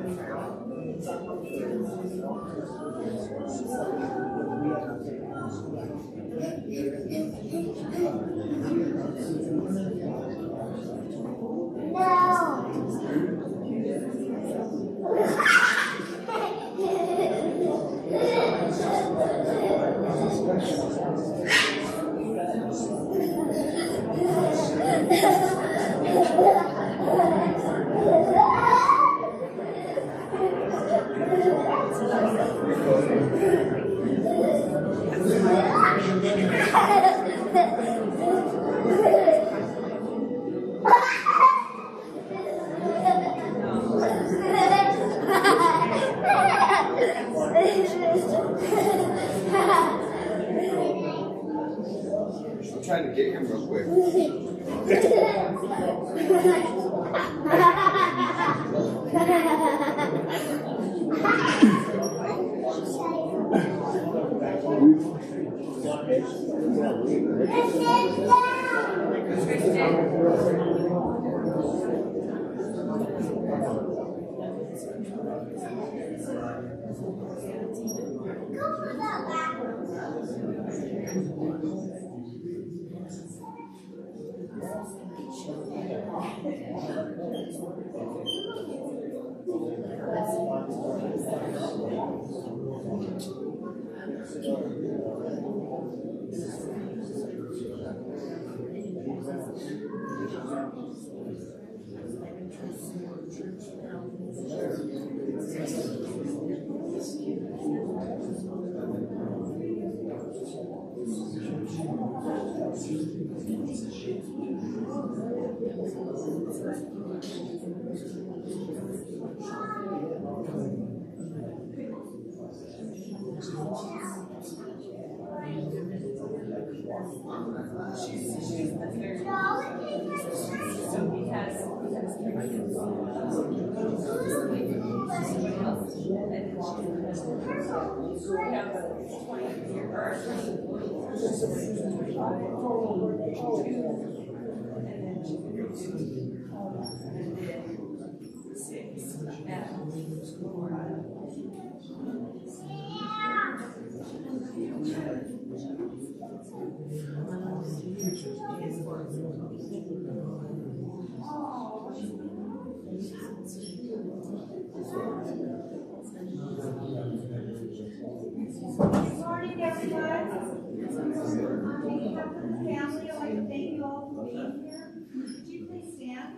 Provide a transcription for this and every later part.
I'm trying to get him real quick. Good morning, everyone. On behalf of the family, I'd like to thank you all for being here. Would you please stand?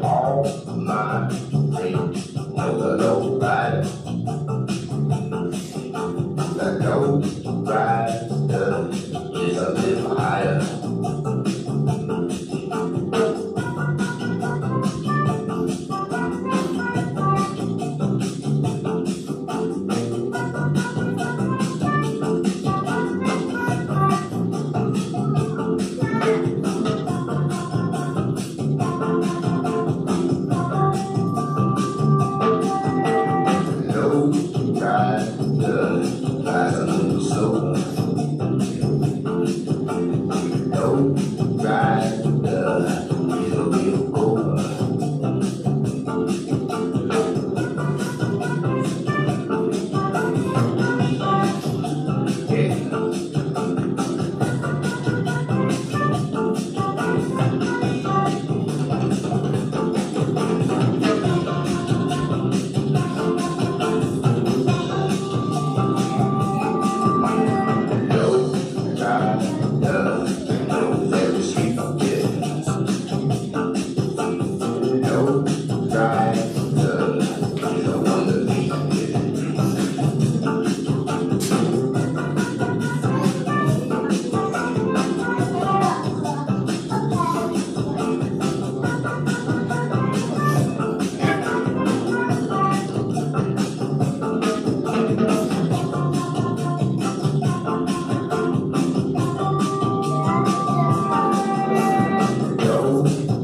All my friends know the low rider. The low rider is a little higher.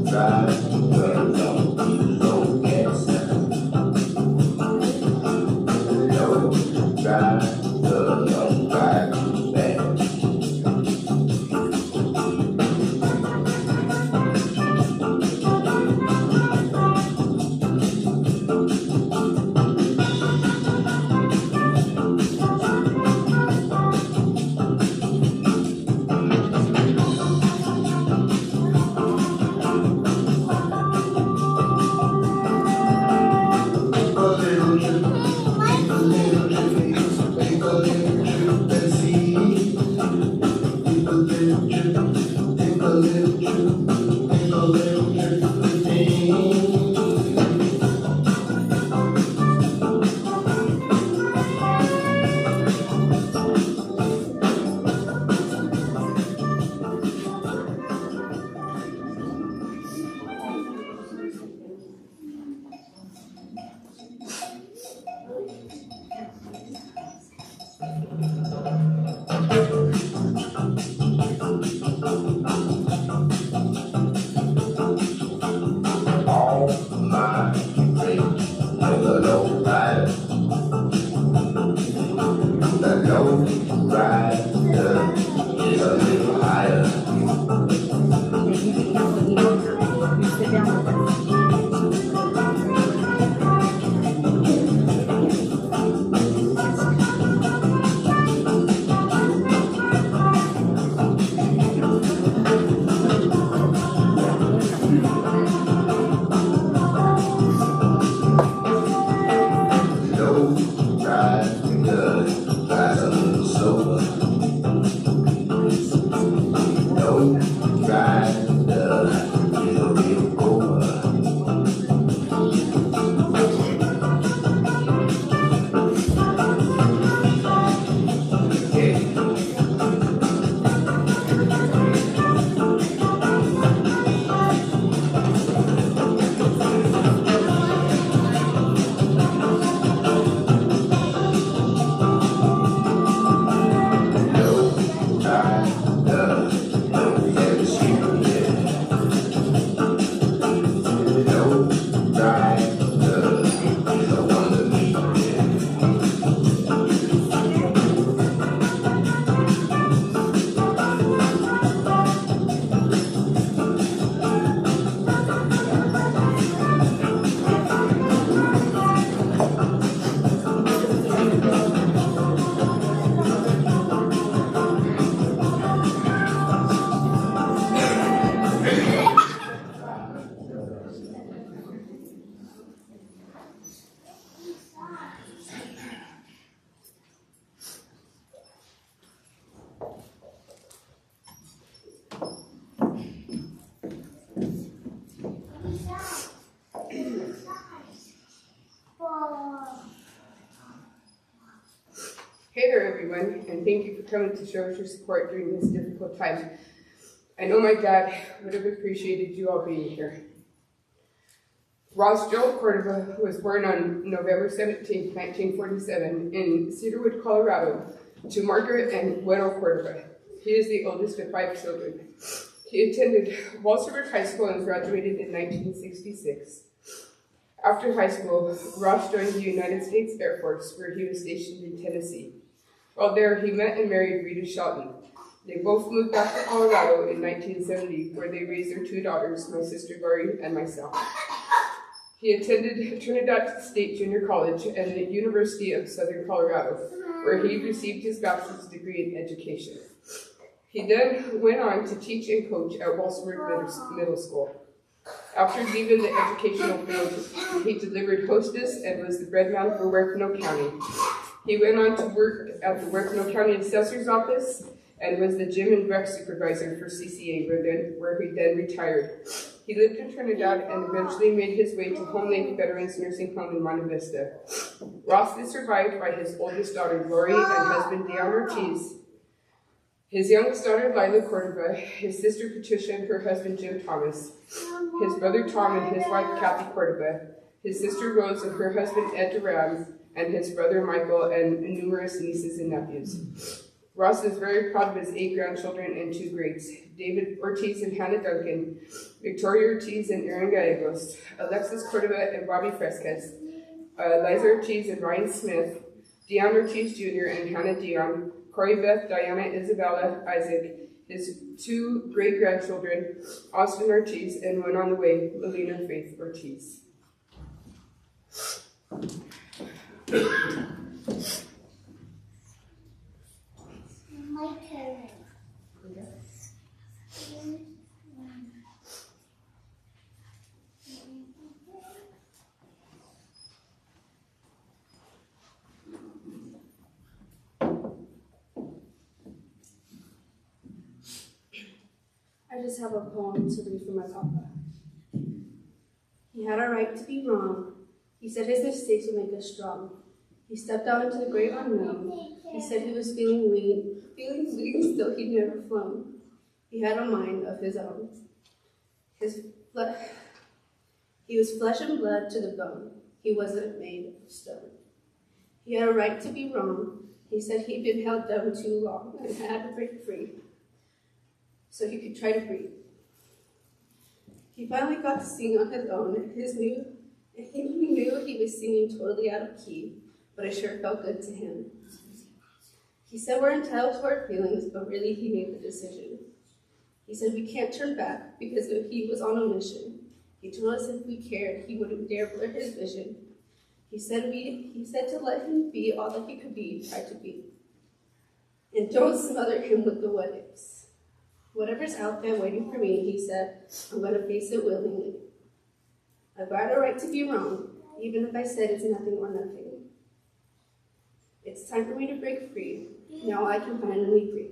Drive, girl, don't you know, yes. all my friends know the low rider. The low rider is a little higher. You sit down with us. Low rider rides a little slower. Low rider is a little over. Hey there, everyone, and thank you for coming to show us your support during this difficult time. I know my dad would have appreciated you all being here. Ross Joel Cordova was born on November 17, 1947, in Cedarwood, Colorado, to Margaret and Widow Cordova. He is the oldest of 5 children. He attended Walsenburg High School and graduated in 1966. After high school, Ross joined the United States Air Force, where he was stationed in Tennessee. While there, he met and married Rita Shelton. They both moved back to Colorado in 1970, where they raised their 2 daughters, my sister Lori and myself. He attended Trinidad State Junior College and the University of Southern Colorado, where he received his bachelor's degree in education. He then went on to teach and coach at Walsenburg Middle School. After leaving the educational field, he delivered hostess and was the bread man for Huerfano County. He went on to work at the Huerfano County Assessor's Office and was the gym and rec supervisor for CCA, where he then retired. He lived in Trinidad and eventually made his way to Home Lake Veterans Nursing Home in Monte Vista. Ross is survived by his oldest daughter, Lori, and husband, Dion Ortiz, his youngest daughter, Lila Cordova, his sister, Patricia, and her husband, Jim Thomas, his brother, Tom, and his wife, Kathy Cordova, his sister, Rose, and her husband, Ed Duran, and his brother, Michael, and numerous nieces and nephews. Ross is very proud of his 8 grandchildren and 2 greats, David Ortiz and Hannah Duncan, Victoria Ortiz and Aaron Gallegos, Alexis Cordova and Bobby Fresquez, Liza Ortiz and Ryan Smith, Dion Ortiz Jr. and Hannah Dion, Corey Beth, Diana Isabella, Isaac, his 2 great-grandchildren, Austin Ortiz, and one on the way, Melina Faith Ortiz. My turn. I just have a poem to read from my papa. He had a right to be wrong. He said his mistakes would make us strong. He stepped out into the great unknown. He said he was feeling weak, still he'd never flown. He had a mind of his own. He was flesh and blood to the bone. He wasn't made of stone. He had a right to be wrong. He said he'd been held down too long and had to break free so he could try to breathe. He finally got to sing on his own. He knew he was singing totally out of key, but it sure felt good to him. He said we're entitled to our feelings, but really he made the decision. He said we can't turn back because if he was on a mission, he told us if we cared, he wouldn't dare blur his vision. He said to let him be all that he could be, try to be. And don't smother him with the what ifs. Whatever's out there waiting for me, he said, I'm going to face it willingly. I've got a right to be wrong, even if I said it's nothing or nothing. It's time for me to break free. Now I can finally breathe.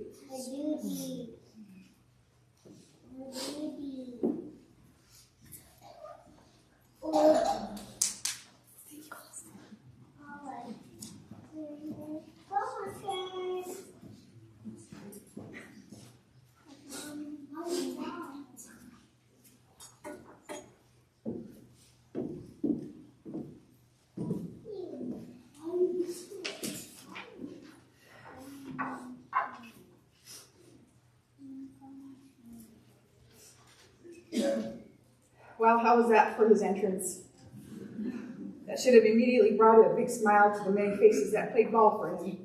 Well, how was that for his entrance? That should have immediately brought a big smile to the many faces that played ball for him.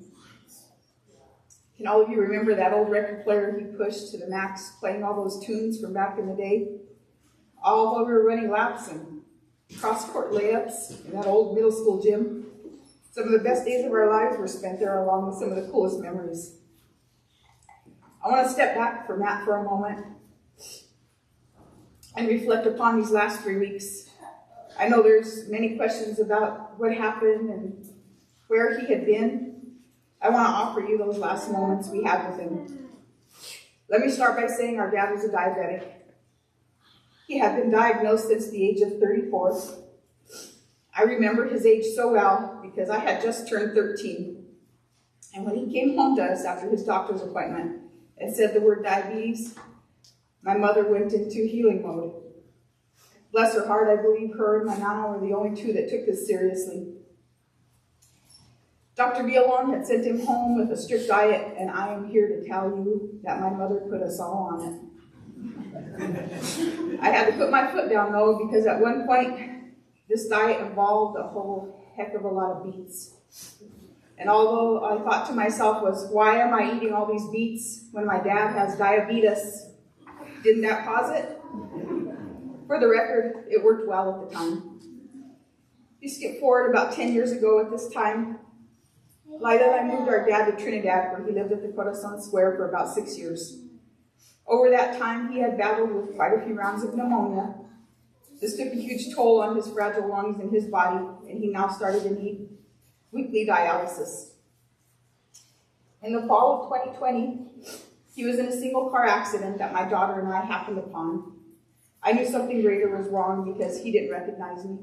Can all of you remember that old record player he pushed to the max, playing all those tunes from back in the day? All while we were running laps and cross-court layups in that old middle school gym. Some of the best days of our lives were spent there, along with some of the coolest memories. I want to step back from that for a moment and reflect upon these last 3 weeks. I know there's many questions about what happened and where he had been. I want to offer you those last moments we had with him. Let me start by saying our dad was a diabetic. He had been diagnosed since the age of 34. I remember his age so well because I had just turned 13. And when he came home to us after his doctor's appointment and said the word diabetes, my mother went into healing mode. Bless her heart, I believe her and my nana were the only two that took this seriously. Dr. Vialon had sent him home with a strict diet, and I am here to tell you that my mother put us all on it. I had to put my foot down, though, because at one point, this diet involved a whole heck of a lot of beets. And although I thought to myself was, why am I eating all these beets when my dad has diabetes? Didn't that cause it? For the record, it worked well at the time. You skip forward about 10 years ago at this time, Lila and I moved our dad to Trinidad, where he lived at the Corazon Square for about 6 years. Over that time, he had battled with quite a few rounds of pneumonia. This took a huge toll on his fragile lungs and his body, and he now started to need weekly dialysis. In the fall of 2020, he was in a single car accident that my daughter and I happened upon. I knew something greater was wrong because he didn't recognize me.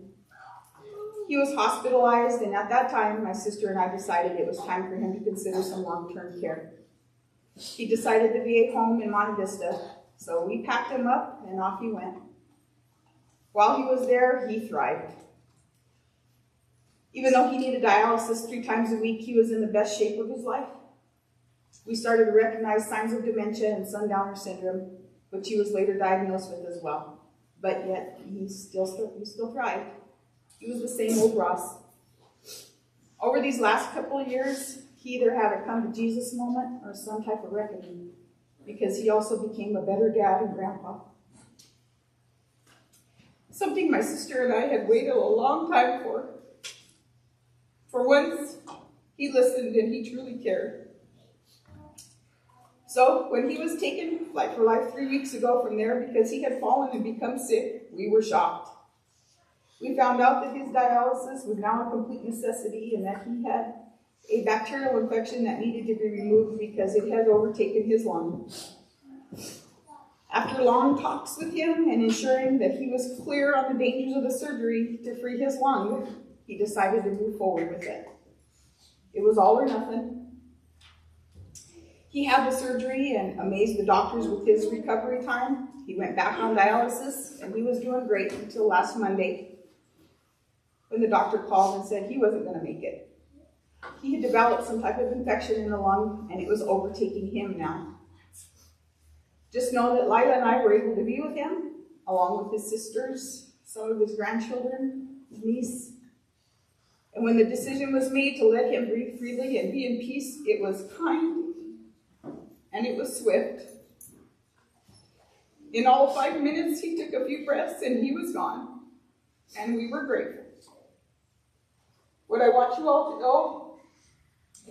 He was hospitalized, and at that time, my sister and I decided it was time for him to consider some long-term care. He decided the VA home in Monte Vista, so we packed him up and off he went. While he was there, he thrived. Even though he needed dialysis 3 times a week, he was in the best shape of his life. We started to recognize signs of dementia and sundowner syndrome, which he was later diagnosed with as well. But yet, he still thrived. He was the same old Ross. Over these last couple of years, he either had a come to Jesus moment or some type of reckoning, because he also became a better dad and grandpa. Something my sister and I had waited a long time for. For once, he listened and he truly cared. So when he was taken Flight for Life 3 weeks ago from there because he had fallen and become sick, we were shocked. We found out that his dialysis was now a complete necessity and that he had a bacterial infection that needed to be removed because it had overtaken his lung. After long talks with him and ensuring that he was clear on the dangers of the surgery to free his lung, he decided to move forward with it. It was all or nothing. He had the surgery and amazed the doctors with his recovery time. He went back on dialysis, and he was doing great until last Monday, when the doctor called and said he wasn't going to make it. He had developed some type of infection in the lung, and it was overtaking him now. Just know that Lila and I were able to be with him, along with his sisters, some of his grandchildren, his niece. And when the decision was made to let him breathe freely and be in peace, it was kind and it was swift. In all 5 minutes, he took a few breaths and he was gone. And we were grateful. What I want you all to know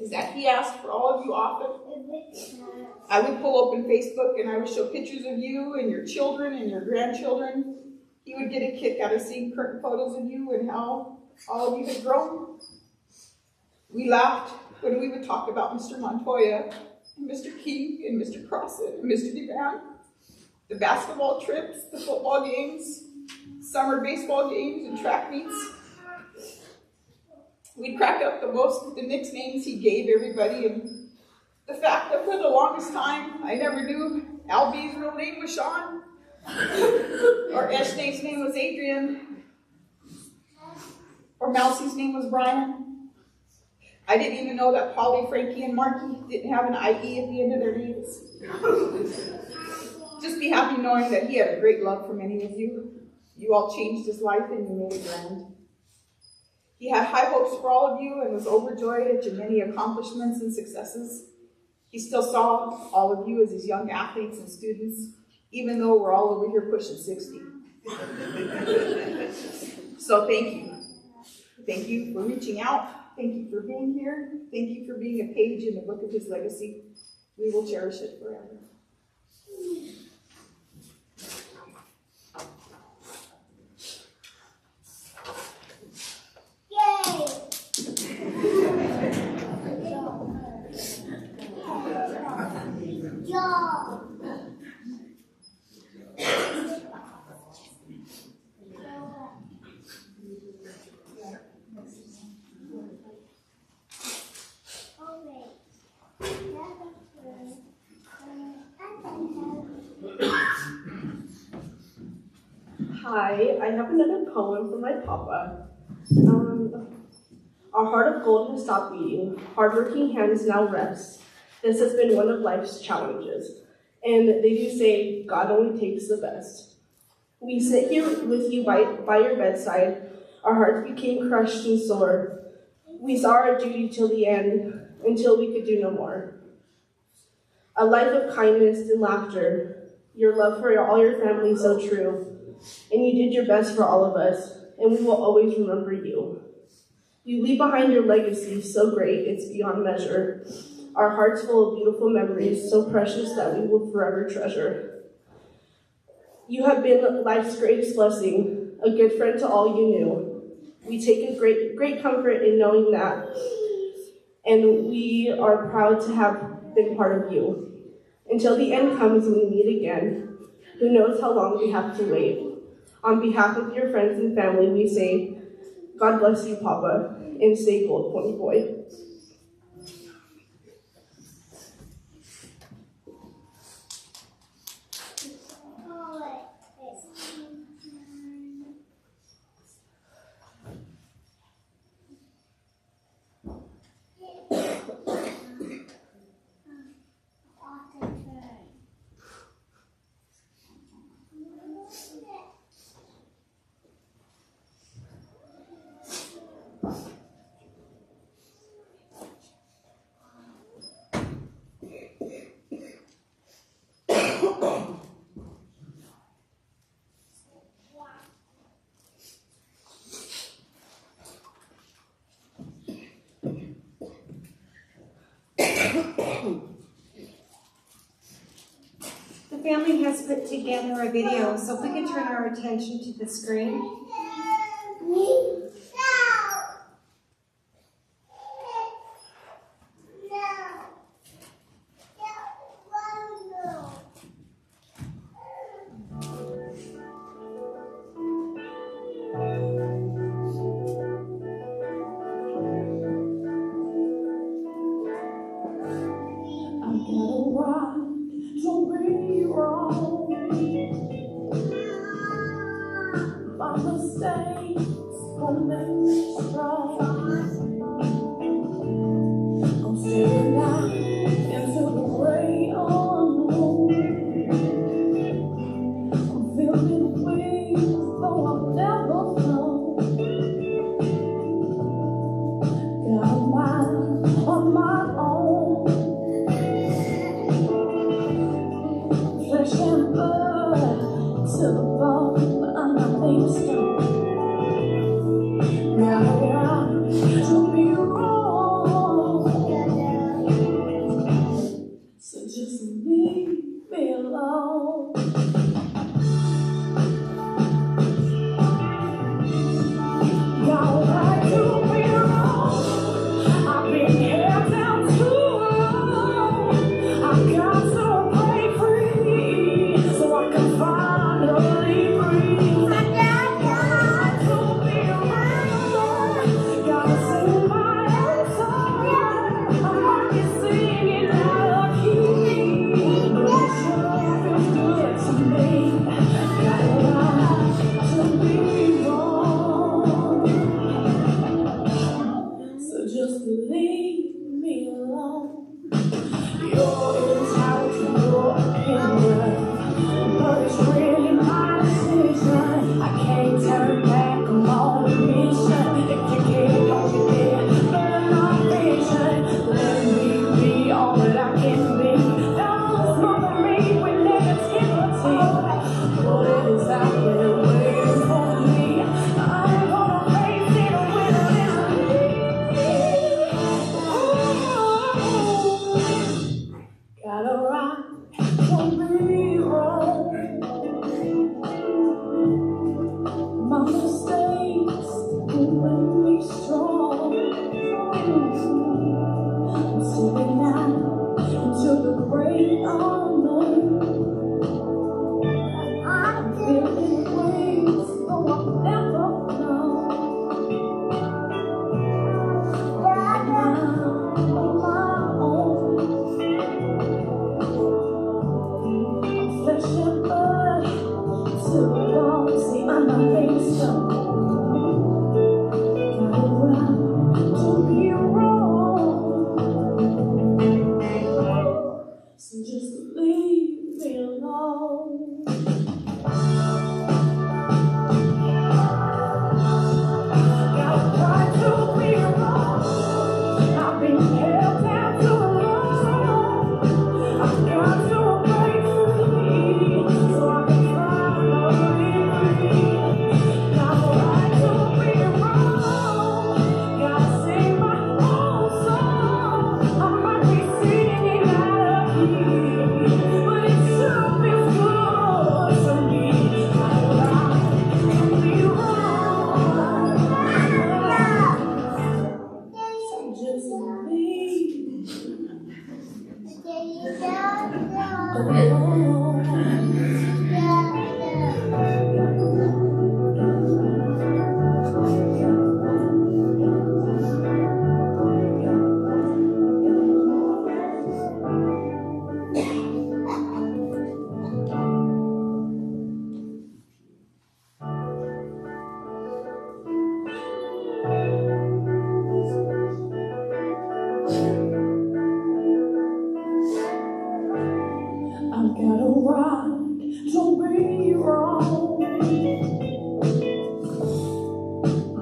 is that he asked for all of you often. I would pull open Facebook and I would show pictures of you and your children and your grandchildren. He would get a kick out of seeing current photos of you and how all of you had grown. We laughed when we would talk about Mr. Montoya, and Mr. King, and Mr. Crossan, and Mr. DeVan, the basketball trips, the football games, summer baseball games, and track meets. We'd crack up the most with the nicknames he gave everybody, and the fact that for the longest time, I never knew Albie's real name was Sean, or Eshnae's name was Adrian, or Mousie's name was Brian. I didn't even know that Polly, Frankie, and Marky didn't have an IE at the end of their names. Just be happy knowing that he had a great love for many of you. You all changed his life and you made it grand. He had high hopes for all of you and was overjoyed at your many accomplishments and successes. He still saw all of you as his young athletes and students, even though we're all over here pushing 60. So thank you. Thank you for reaching out. Thank you for being here. Thank you for being a page in the book of his legacy. We will cherish it forever. Hi, I have another poem from my papa. Our heart of gold has stopped beating. Hardworking hands now rest. This has been one of life's challenges. And they do say, God only takes the best. We sit here with you by your bedside. Our hearts became crushed and sore. We saw our duty till the end, until we could do no more. A life of kindness and laughter. Your love for all your family so true. And you did your best for all of us, and we will always remember you. You leave behind your legacy so great it's beyond measure. Our hearts full of beautiful memories, so precious that we will forever treasure. You have been life's greatest blessing, a good friend to all you knew. We take a great comfort in knowing that, and we are proud to have been part of you. Until the end comes and we meet again, who knows how long we have to wait. On behalf of your friends and family, we say, God bless you, Papa, and stay gold, Pony Boy. The family has put together a video, so if we could turn our attention to the screen. Mama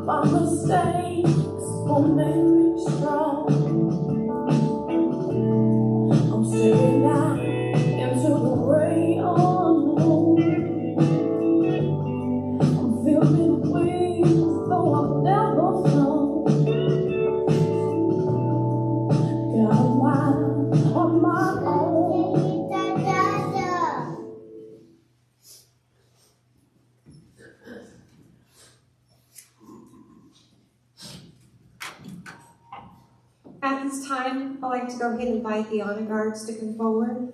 my mistakes won't make me strong. I'm staring out into the gray unknown. I'm filled with wings, though I've never flown. Got a mind on my own. At this time, I'd like to go ahead and invite the honor guards to come forward.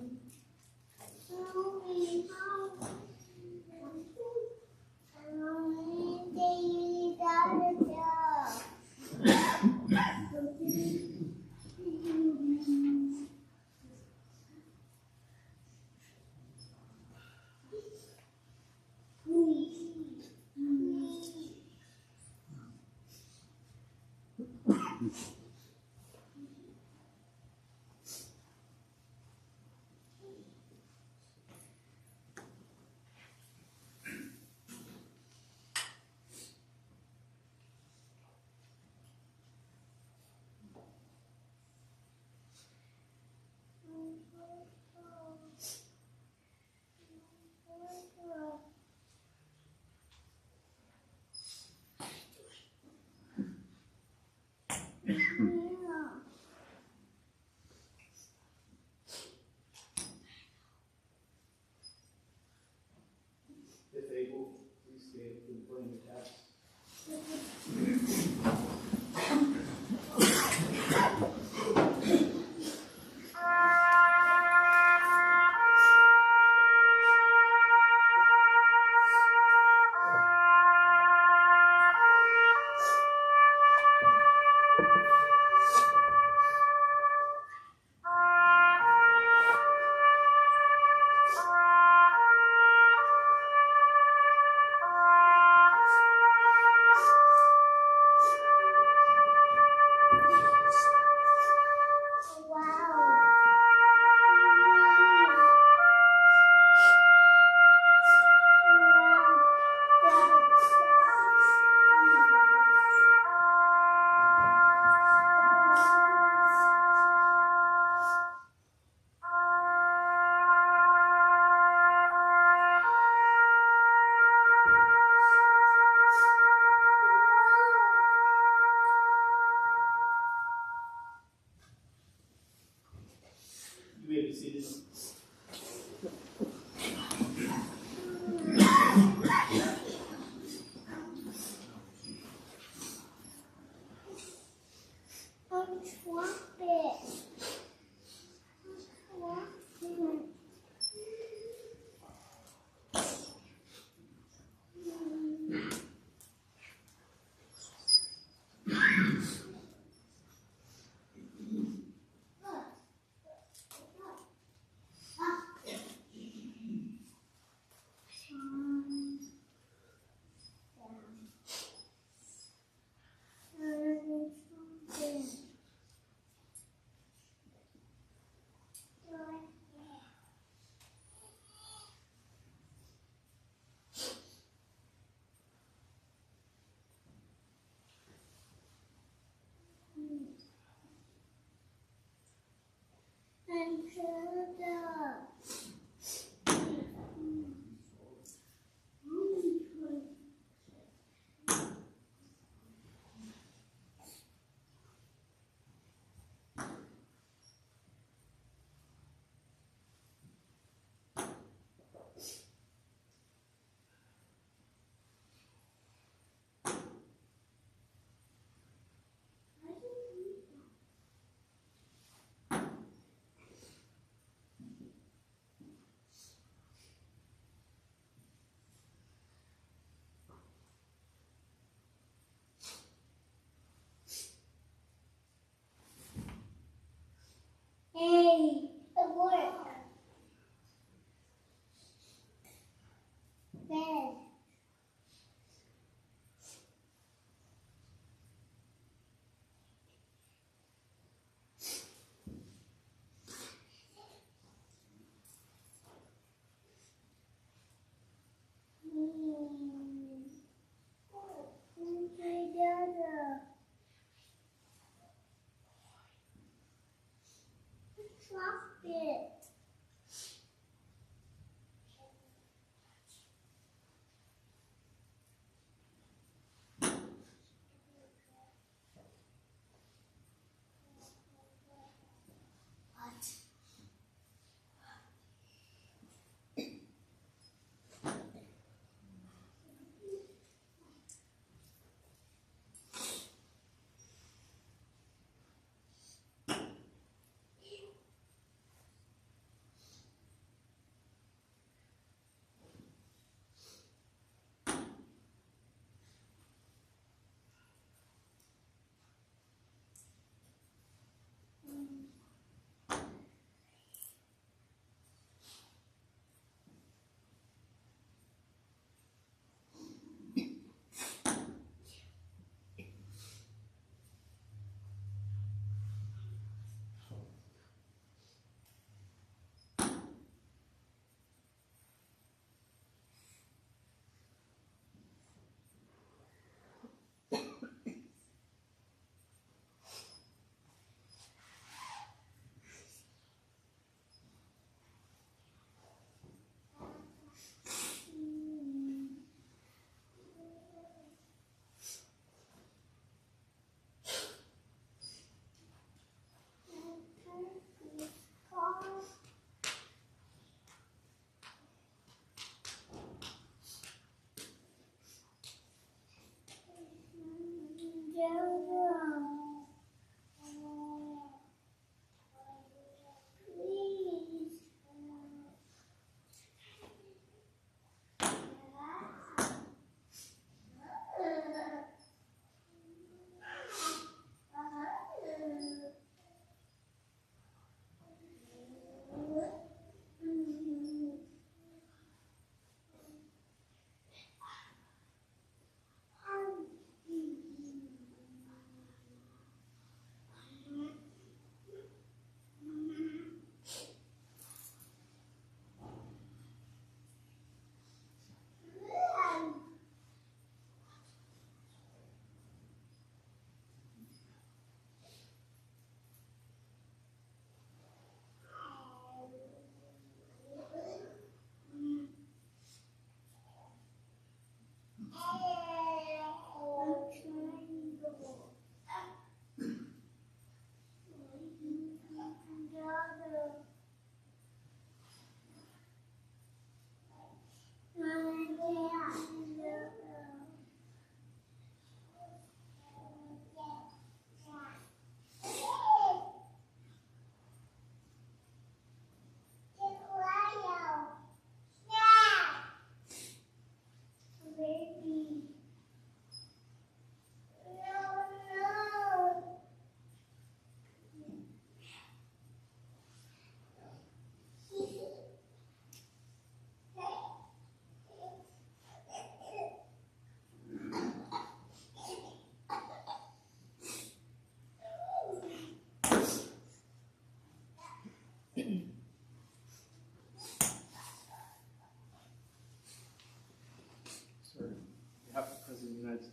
If able, please stand for the playing the taps. You may be seated.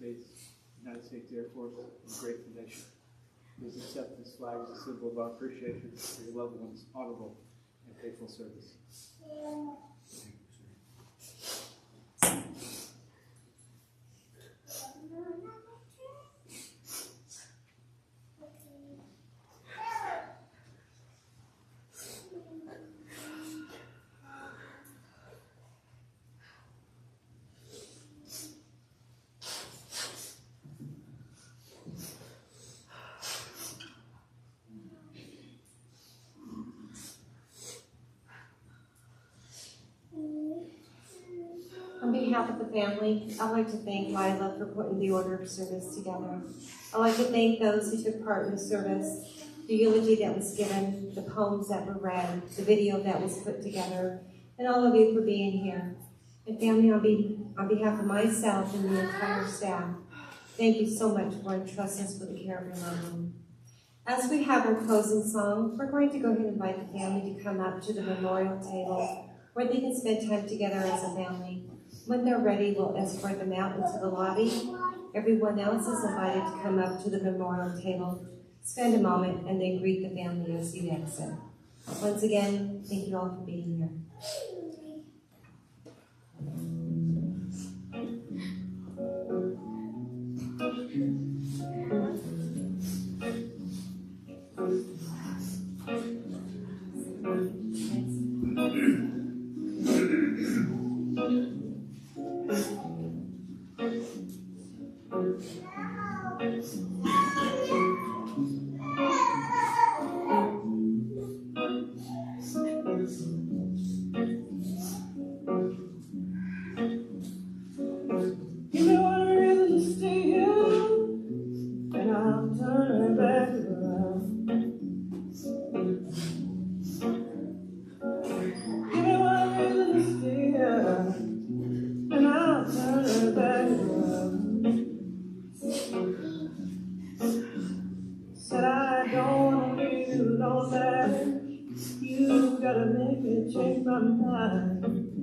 United States Air Force, and grateful nation. Please accept this flag as a symbol of our appreciation for your loved ones' honorable and faithful service. On behalf of the family, I'd like to thank Lila for putting the order of service together. I'd like to thank those who took part in the service, the eulogy that was given, the poems that were read, the video that was put together, and all of you for being here. And family, on behalf of myself and the entire staff, thank you so much for entrusting us with the care of your loved one. As we have our closing song, we're going to go ahead and invite the family to come up to the memorial table where they can spend time together as a family. When they're ready, we'll escort them out into the lobby. Everyone else is invited to come up to the memorial table, spend a moment, and then greet the family as you exit. Once again, thank you all for being here. Give me one reason to stay here, and I'll turn back around. Give me one reason to stay here, and I'll turn back around. Said I don't want you to know that you gotta make me change my mind.